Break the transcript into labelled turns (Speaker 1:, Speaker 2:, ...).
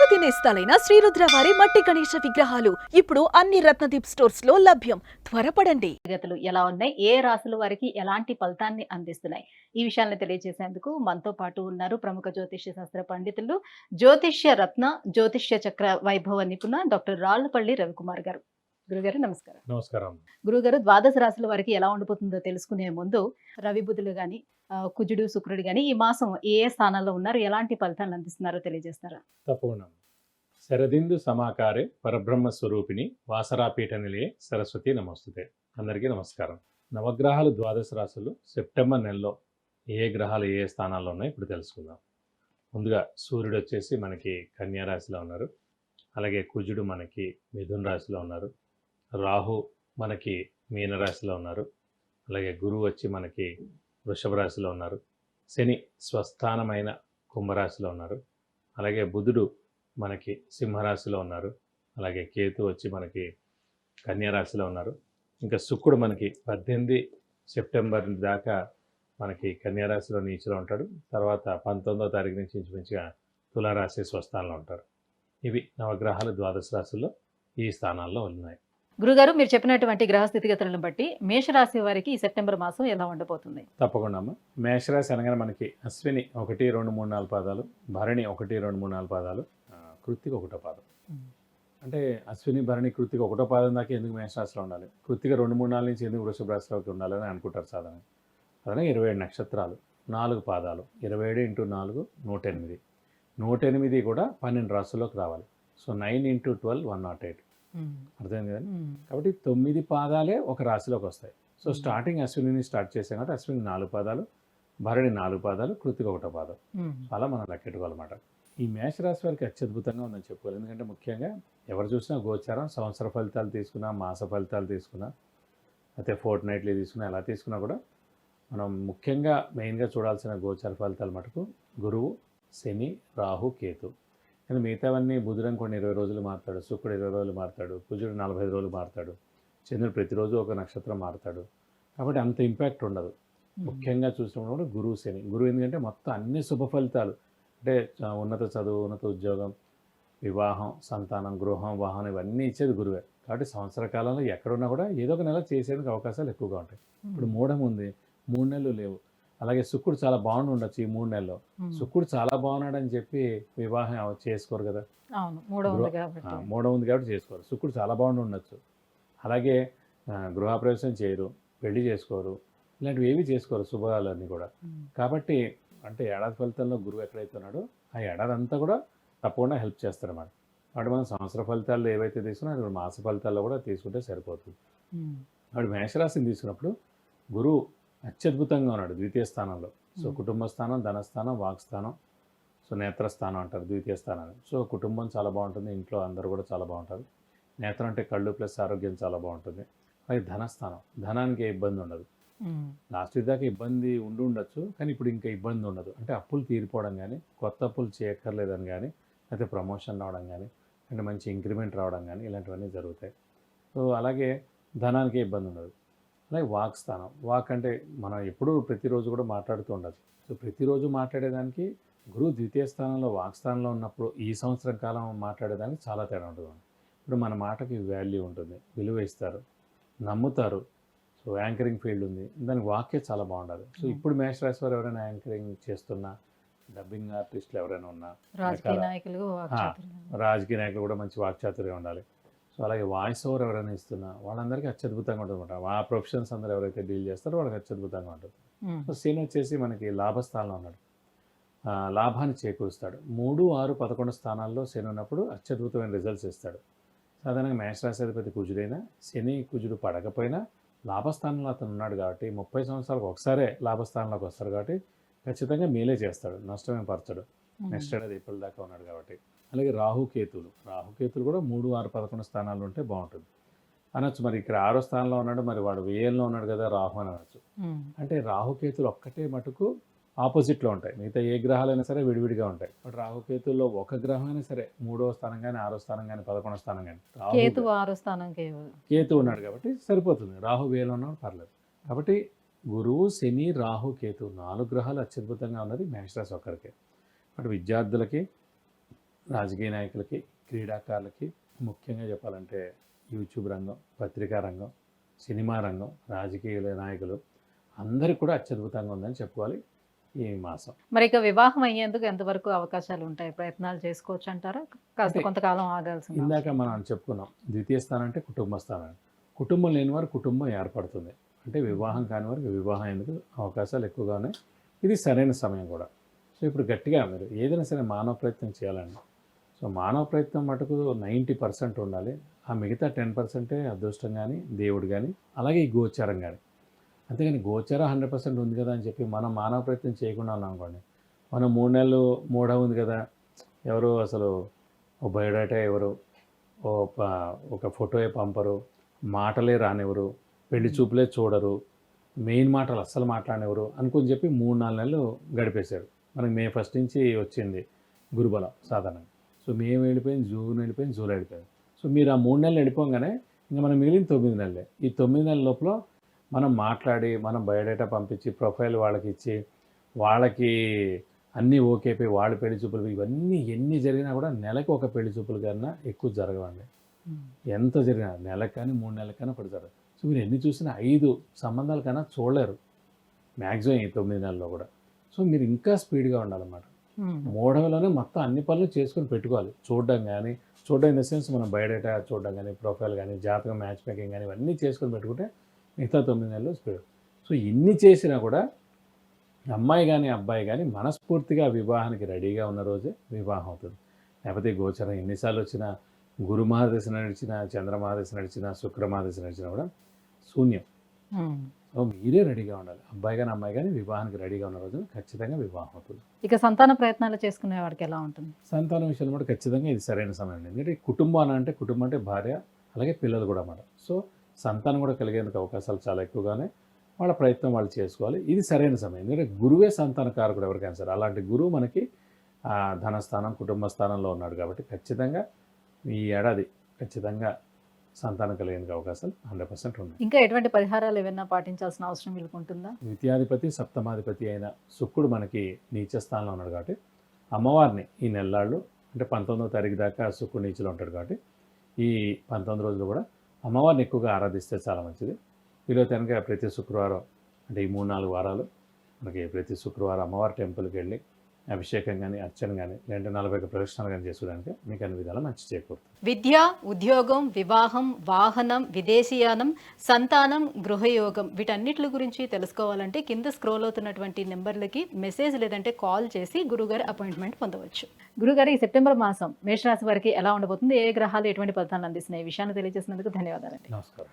Speaker 1: దశాబ్ది నేస్తాలైన శ్రీరుద్ర వారి మట్టి గణేశ విగ్రహాలు ఇప్పుడు అన్ని రత్నదీప్ స్టోర్స్ లో లభ్యం. త్వరపడండి.
Speaker 2: గతులు ఎలా ఉన్నాయి, ఏ రాశుల వారికి ఎలాంటి ఫలితాన్ని అందిస్తున్నాయి, ఈ విషయాలను తెలియజేసేందుకు మనతో పాటు ఉన్నారు ప్రముఖ జ్యోతిష్య శాస్త్ర పండితులు, జ్యోతిష్య రత్న, జ్యోతిష్య చక్ర వైభవ నిపుణ డాక్టర్ రాళ్లపల్లి రవికుమార్ గారు. గురుగారు నమస్కారం.
Speaker 3: నమస్కారం.
Speaker 2: గురుగారు, ద్వాదశ రాశుల వారికి ఎలా ఉండిపోతుందో తెలుసుకునే ముందు రవి బుధులు గాని, కుజుడు శుక్రుడు గాని ఈ మాసం ఏ ఏ స్థానాల్లో ఉన్నారు, ఎలాంటి ఫలితాలను అందిస్తున్నారో తెలియజేస్తారా?
Speaker 3: తప్పకుండా. శరదిందు సమాకారే పరబ్రహ్మ స్వరూపిణి వాసరాపీఠ నిలయే సరస్వతి నమస్తుతే. అందరికీ నమస్కారం. నవగ్రహాలు ద్వాదశ రాశులు సెప్టెంబర్ నెలలో ఏ గ్రహాలు ఏ స్థానాల్లో ఉన్నాయో ఇప్పుడు తెలుసుకుందాం. ముందుగా సూర్యుడు వచ్చేసి మనకి కన్యా రాశిలో ఉన్నారు. అలాగే కుజుడు మనకి మిథున రాశిలో ఉన్నారు. రాహు మనకి మీనరాశిలో ఉన్నారు. అలాగే గురువు వచ్చి మనకి వృషభ రాశిలో ఉన్నారు. శని స్వస్థానమైన కుంభరాశిలో ఉన్నారు. అలాగే బుధుడు మనకి సింహరాశిలో ఉన్నారు. అలాగే కేతు వచ్చి మనకి కన్యా రాశిలో ఉన్నారు. ఇంకా శుక్రుడు మనకి 18 సెప్టెంబర్ దాకా మనకి కన్యా రాశిలో నీచులో ఉంటాడు. తర్వాత 19వ తారీఖు నుంచి ఇంచుమించుగా తులారాశి స్వస్థానంలో ఉంటారు. ఇవి నవగ్రహాలు ద్వాదశ రాశుల్లో ఈ స్థానాల్లో ఉన్నాయి.
Speaker 2: గురుగారు, మీరు చెప్పినటువంటి గ్రహ స్థితిగతులను బట్టి మేషరాశి వారికి ఈ సెప్టెంబర్ మాసం ఎలా ఉండబోతుంది?
Speaker 3: తప్పకుండా అమ్మ. మేషరాశి అనగానే మనకి అశ్విని 1, 2, 3, 4 పాదాలు, భరణి 1, 2, 3, 4 పాదాలు, కృత్తిక 1వ పాదం. అంటే అశ్విని, భరణి, కృత్తిక 1వ పాదం దాకా ఎందుకు మేషరాశిలో ఉండాలి, కృత్తిక 2, 3, 4 నుంచి ఎందుకు వృషభ రాశిలోకి ఉండాలని అనుకుంటారు సాధారణ. అదే 27 నక్షత్రాలు, 4 పాదాలు, 27 × 4 108. 108 కూడా 12 రాశుల్లోకి రావాలి. సో 9 × 12 108. అర్థమైంది కదా. కాబట్టి 9 పాదాలే ఒక రాశిలోకి వస్తాయి. సో స్టార్టింగ్ అశ్విని స్టార్ట్ చేసాం కాబట్టి అశ్విని 4 పాదాలు, భరణి 4 పాదాలు, కృత్తిక 1వ పాదం. అలా మనం లెక్కెట్టుకోవాలన్నమాట. ఈ మేషరాశి వారికి అత్యద్భుతంగా ఉందని చెప్పుకోవాలి. ఎందుకంటే ముఖ్యంగా ఎవరు చూసినా గోచారం, సంవత్సర ఫలితాలు తీసుకున్నా, మాస ఫలితాలు తీసుకున్నా, అయితే ఫోర్ట్ నైట్లీ తీసుకున్నా, ఎలా తీసుకున్నా కూడా మనం ముఖ్యంగా మెయిన్గా చూడాల్సిన గోచార ఫలితాలు మటుకు గురువు, శని, రాహు, కేతు. కానీ మిగతావన్నీ బుధుడు అనుకోండి 20 రోజులు మారుతాడు, శుక్రుడు 20 రోజులు మారుతాడు, కుజుడు 45 రోజులు మారుతాడు, చంద్రుడు ప్రతిరోజు ఒక నక్షత్రం మారుతాడు. కాబట్టి అంత ఇంపాక్ట్ ఉండదు. ముఖ్యంగా చూసినప్పుడు గురువు, శని. గురువు ఎందుకంటే మొత్తం అన్ని శుభ ఫలితాలు, అంటే ఉన్నత చదువు, ఉన్నత ఉద్యోగం, వివాహం, సంతానం, గృహం, వాహనం ఇవన్నీ ఇచ్చేది గురువే. కాబట్టి సంవత్సర కాలంలో ఎక్కడున్నా కూడా ఏదో ఒక నెల చేసేందుకు అవకాశాలు ఎక్కువగా ఉంటాయి. ఇప్పుడు మూఢం ఉంది, 3 నెలలు లేవు. అలాగే శుక్రుడు చాలా బాగుండి ఉండొచ్చు ఈ 3 నెలల్లో. శుక్రుడు చాలా బాగున్నాడని చెప్పి వివాహం చేసుకోరు కదా. మూఢం ఉంది కాబట్టి చేసుకోరు. శుక్రుడు చాలా బాగుండి ఉండొచ్చు. అలాగే గృహప్రవేశం చేయరు, పెళ్లి చేసుకోరు, ఇలాంటివి ఏవి చేసుకోరు శుభాలన్నీ కూడా. కాబట్టి అంటే ఏడాది ఫలితంలో గురువు ఎక్కడైతే ఉన్నాడో ఆ ఏడాది అంతా కూడా తప్పకుండా హెల్ప్ చేస్తారన్నమాట. కాబట్టి మనం సంవత్సర ఫలితాల్లో ఏవైతే తీసుకున్నా అది మాస ఫలితాల్లో కూడా తీసుకుంటే సరిపోతుంది. కాబట్టి మేషరాశిని తీసుకున్నప్పుడు గురువు అత్యద్భుతంగా ఉన్నాడు ద్వితీయ స్థానంలో. సో కుటుంబ స్థానం, ధనస్థానం, వాక్స్థానం, సో నేత్రస్థానం అంటారు ద్వితీయ స్థానాన్ని. సో కుటుంబం చాలా బాగుంటుంది, ఇంట్లో అందరూ కూడా చాలా బాగుంటారు. నేత్రం అంటే కళ్ళు ప్లస్ ఆరోగ్యం చాలా బాగుంటుంది. అలాగే ధనస్థానం, ధనానికి ఏ ఇబ్బంది ఉండదు. లాస్ట్ దాకా ఇబ్బంది ఉండొచ్చు, కానీ ఇప్పుడు ఇంకా ఇబ్బంది ఉండదు. అంటే అప్పులు తీరిపోవడం కానీ, కొత్త అప్పులు చేయక్కర్లేదని కానీ, అయితే ప్రమోషన్ రావడం కానీ, అంటే మంచి ఇంక్రిమెంట్ రావడం కానీ ఇలాంటివన్నీ జరుగుతాయి. సో అలాగే ధనానికి ఇబ్బంది ఉండదు. అలాగే వాక్ స్థానం, వాక్ అంటే మనం ఎప్పుడూ ప్రతిరోజు కూడా మాట్లాడుతూ ఉండదు. సో ప్రతిరోజు మాట్లాడేదానికి గురువు ద్వితీయ స్థానంలో వాక్ స్థానంలో ఉన్నప్పుడు ఈ సంవత్సరం కాలం మాట్లాడేదానికి చాలా తేడా ఉంటుంది. ఇప్పుడు మన మాటకి వాల్యూ ఉంటుంది, విలువ ఇస్తారు, నమ్ముతారు. సో యాంకరింగ్ ఫీల్డ్ ఉంది, దానికి వాక్యే చాలా బాగుంటుంది. సో ఇప్పుడు మేషరాశి వారు ఎవరైనా యాంకరింగ్ చేస్తున్నా, డబ్బింగ్ ఆర్టిస్టులు ఎవరైనా ఉన్నా, రాజకీయ నాయకులు కూడా మంచి వాక్చాతుర్యం ఉండాలి. సో అలాగే వాయిస్ ఓవర్ ఎవరైనా ఇస్తున్నా వాళ్ళందరికీ అత్యద్భుతంగా ఉంటుంది అనమాట. ఆ ప్రొఫెషన్స్ అందరూ ఎవరైతే డీల్ చేస్తారో వాళ్ళకి అత్యద్భుతంగా ఉంటుంది. సో శని వచ్చేసి మనకి లాభస్థానంలో ఉన్నాడు, లాభాన్ని చేకూరుస్తాడు. 3, 6, 11 స్థానాల్లో శని ఉన్నప్పుడు అత్యద్భుతమైన రిజల్ట్స్ ఇస్తాడు. సాధారణంగా మేషరాశి అధిపతి కుజుడైనా, శని కుజుడు పడకపోయినా లాభస్థానంలో అతను ఉన్నాడు కాబట్టి 30 సంవత్సరాలకు ఒకసారే లాభస్థానంలోకి వస్తారు కాబట్టి ఖచ్చితంగా మేలే చేస్తాడు, నష్టమే పరచడు. నెక్స్ట్ ఏడాది ఏప్రిల్ దాకా ఉన్నాడు కాబట్టి. అలాగే రాహుకేతులు కూడా 3, 6, 11 స్థానాల్లో ఉంటే బాగుంటుంది అనొచ్చు. మరి ఇక్కడ 6వ స్థానంలో ఉన్నాడు, మరి వాడు వ్యయంలో ఉన్నాడు కదా రాహు అని అనొచ్చు. అంటే రాహుకేతులు ఒక్కటే మటుకు ఆపోజిట్లో ఉంటాయి, మిగతా ఏ గ్రహాలైనా సరే విడివిడిగా ఉంటాయి. బట్ రాహుకేతుల్లో ఒక గ్రహం అయినా సరే 3వ స్థానం కానీ, 6వ స్థానం కానీ, 11వ స్థానం కానీ, కేతు ఉన్నాడు కాబట్టి సరిపోతుంది. రాహు వ్యయంలో ఉన్నాడు పర్లేదు. కాబట్టి గురువు, శని, రాహు, కేతు 4 గ్రహాలు అత్యద్భుతంగా ఉన్నది మేషరాశి ఒక్కరికే. అటు విద్యార్థులకి, రాజకీయ నాయకులకి, క్రీడాకారులకి, ముఖ్యంగా చెప్పాలంటే యూట్యూబ్ రంగం, పత్రికా రంగం, సినిమా రంగం, రాజకీయ నాయకులు అందరికీ కూడా అత్యద్భుతంగా ఉందని చెప్పుకోవాలి ఈ మాసం.
Speaker 2: మరి ఇక వివాహం అయ్యేందుకు ఎంతవరకు అవకాశాలు ఉంటాయి? ప్రయత్నాలు చేసుకోవచ్చు అంటారా? కాస్త
Speaker 3: అంటే
Speaker 2: కొంతకాలం ఆగాల్సింది.
Speaker 3: ఇందాక మనం చెప్పుకున్నాం, ద్వితీయ స్థానం అంటే కుటుంబ స్థానం. కుటుంబం లేని వారు కుటుంబం ఏర్పడుతుంది. అంటే వివాహం కాని వారికి వివాహం ఎందుకు అవకాశాలు ఎక్కువగానే, ఇది సరైన సమయం కూడా. సో ఇప్పుడు గట్టిగా మీరు ఏదైనా సరే మానవ ప్రయత్నం చేయాలండి. సో మానవ ప్రయత్నం మటుకు 90% ఉండాలి. ఆ మిగతా 10% అదృష్టం కానీ, దేవుడు కానీ, అలాగే ఈ గోచారం కానీ. అంతేగాని గోచారం 100% ఉంది కదా అని చెప్పి మనం మానవ ప్రయత్నం చేయకుండా ఉన్నాం అనుకోండి, మనం 3 నెలలు మూఢ ఉంది కదా, ఎవరు అసలు ఓ బయోడేటా ఎవరు, ఒక ఫోటోయే పంపరు, మాటలే రానివ్వరు, పెళ్లి చూపులే చూడరు, మెయిన్ మాటలు అస్సలు మాట్లాడనివ్వరు అనుకుని చెప్పి 3-4 నెలలు గడిపేశారు. మనకి మే 1 నుంచి వచ్చింది గురుబలం సాధారణంగా. సో మే వెళ్ళిపోయింది, జూన్ వెళ్ళిపోయింది, జూలై వెళ్ళిపోయింది. సో మీరు ఆ 3 నెలలు వెళ్ళిపోగానే ఇంకా మనం మిగిలిన 9 నెలలే. ఈ 9 నెలల లోపల మనం మాట్లాడి, మనం బయోడేటా పంపించి, ప్రొఫైల్ వాళ్ళకి ఇచ్చి, వాళ్ళకి అన్నీ ఓకే అయిపోయి వాళ్ళు పెళ్లి చూపులు ఇవన్నీ ఎన్ని జరిగినా కూడా నెలకు ఒక పెళ్లి చూపులు కన్నా ఎక్కువ జరగవండి. ఎంత జరిగినా నెలకు కానీ 3 నెలలకు కానీ ఒకటి జరగదు. సో మీరు ఎన్ని చూసినా 5 సంబంధాల కన్నా చూడలేరు మ్యాక్సిమం ఈ 9 నెలల్లో కూడా. సో మీరు ఇంకా స్పీడ్గా ఉండాలన్నమాట. 3 మొత్తం అన్ని పనులు చేసుకొని పెట్టుకోవాలి. చూడడం ఇన్ ద సెన్స్ మనం బయోడేటా చూడడం కానీ, ప్రొఫైల్ కానీ, జాతకం మ్యాచ్ మేకింగ్ కానీ ఇవన్నీ చేసుకొని పెట్టుకుంటే మిగతా 9 నెలలు స్పీడ్. సో ఇన్ని చేసినా కూడా అమ్మాయి కానీ అబ్బాయి కానీ మనస్ఫూర్తిగా వివాహానికి రెడీగా ఉన్న రోజే వివాహం అవుతుంది. లేకపోతే గోచరం ఎన్నిసార్లు వచ్చినా, గురు మహాదశ నడిచినా, చంద్ర మహాదశ నడిచినా, శుక్ర మహాదశ నడిచినా కూడా శూన్యం. సో మీరే రెడీగా ఉండాలి. అబ్బాయి కానీ అమ్మాయి కానీ వివాహానికి రెడీగా ఉన్న రోజున ఖచ్చితంగా వివాహం అవుతుంది.
Speaker 2: ఇక సంతాన ప్రయత్నాలు చేసుకునే వాడికి ఎలా ఉంటుంది?
Speaker 3: సంతానం విషయంలో కూడా ఖచ్చితంగా ఇది సరైన సమయం అండి. ఎందుకంటే కుటుంబం అంటే భార్య, అలాగే పిల్లలు కూడా అన్నమాట. సో సంతానం కూడా కలిగేందుకు అవకాశాలు చాలా ఎక్కువగానే, వాళ్ళ ప్రయత్నం వాళ్ళు చేసుకోవాలి. ఇది సరైన సమయం. ఎందుకంటే గురువే సంతాన కారకుడు ఎవరికైనా సరే. అలాంటి గురువు మనకి ధనస్థానం, కుటుంబ స్థానంలో ఉన్నాడు కాబట్టి ఖచ్చితంగా ఈ ఏడాది ఖచ్చితంగా సంతానం కలిగేందుకు అవకాశాలు 100% ఉన్నాయి.
Speaker 2: ఇంకా ఎటువంటి పరిహారాలు ఏమైనా పాటించాల్సిన అవసరం వీళ్ళకు ఉంటుందా?
Speaker 3: ద్వితీయాధిపతి, సప్తమాధిపతి అయిన శుక్రుడు మనకి నీచ స్థానంలో ఉన్నాడు కాబట్టి అమ్మవారిని ఈ నెల్లాళ్ళు అంటే 19వ తారీఖు దాకా శుక్రుడు నీచలో ఉంటాడు కాబట్టి ఈ 19 రోజులు కూడా అమ్మవారిని ఎక్కువగా ఆరాధిస్తే చాలా మంచిది. వీలైతే కనుక ప్రతి శుక్రవారం అంటే ఈ 3-4 వారాలు మనకి ప్రతి శుక్రవారం అమ్మవారి టెంపుల్కి వెళ్ళి అభిషేకం కానీ, అర్చన కానీ, లేదంటే 41 ప్రదక్షిణాలు కానీ చేసుకోవడానికి మీకు అన్ని విధాలు మంచి చేకూరుతుంది.
Speaker 2: విద్య, ఉద్యోగం, వివాహం, వాహనం, విదేశీయానం, సంతానం, గృహయోగం వీటన్నిటి గురించి తెలుసుకోవాలంటే కింద స్క్రోల్ అవుతున్నటువంటి నెంబర్లకి మెసేజ్ లేదంటే కాల్ చేసి గురుగారి అపాయింట్మెంట్ పొందవచ్చు. గురుగారు, ఈ సెప్టెంబర్ మాసం మేషరాశి వారికి ఎలా ఉండబోతుంది? ఏ గ్రహాలు ఎటువంటి ఫలితాలను అందిస్తున్నాయి? ఈ విషయాన్ని తెలియజేసినందుకు ధన్యవాదాలండి.
Speaker 3: నమస్కారం.